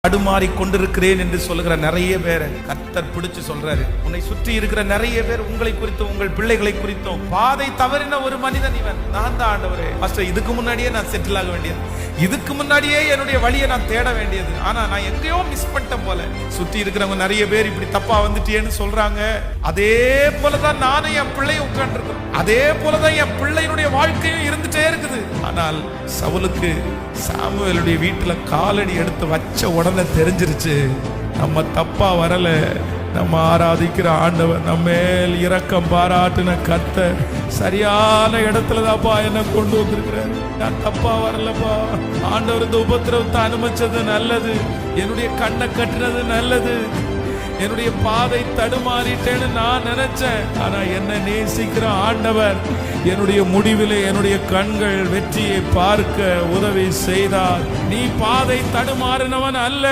தடுமாறி கொண்டிருக்கிறேன் என்று சொல்லுகிற நிறைய பேரை கர்த்தர் பிடிச்சு சொல்றாரு. உன்னை சுற்றி இருக்கிற நிறைய பேர் உங்களை குறித்தும் உங்கள் பிள்ளைகளை குறித்தும் பாதை தவறின ஒரு மனிதன் இவன். நான் தான் ஆண்டவரே, மாஸ்டர் இதுக்கு முன்னாடியே நான் செட்டில் ஆக வேண்டியது, இதுக்கு முன்னாடியே என்னுடைய வழியை நான் தேட வேண்டியது, ஆனா நான் எங்கேயோ மிஸ் பண்ணிட்டேன் போல. சுற்றி இருக்கிறவங்க நிறைய பேர் இப்படி தப்பா வந்துட்டேன்னு சொல்றாங்க. அதே போலதான் நானும் என் பிள்ளையும் உட்கார்ந்துருக்கோம், அதே போலதான் என் பிள்ளையினுடைய வாழ்க்கையும் இருந்துட்டே இருக்குது. ஆனால் சவுலுக்கு சாமுவேலுடைய வீட்டுல காலடி எடுத்து வச்ச உடனே தெரிஞ்சிருச்சு, நம்ம தப்பா வரல, நம்ம ஆராதிக்கிற ஆண்டவர் நம்ம மேல் இரக்கம் பாராட்டின கர்த்தர் சரியான இடத்துலதான்ப்பா என்ன கொண்டு வந்திருக்கிறார். நான் தப்பா வரலப்பா, ஆண்டவர் இந்த உபத்திரவத்தை அனுமதிச்சது நல்லது, என்னுடைய கண்ணை கட்டினது நல்லது, என்னுடைய பாதை தடுமாறிட்டேன்னு நான் நினைச்சேன். ஆனா என்ன நேசிக்கிற ஆண்டவர் என்னுடைய முடிவிலே என்னுடைய கண்கள் வெற்றியை பார்க்க உதவி செய்தார். நீ பாதை தடுமாறினவன் அல்ல.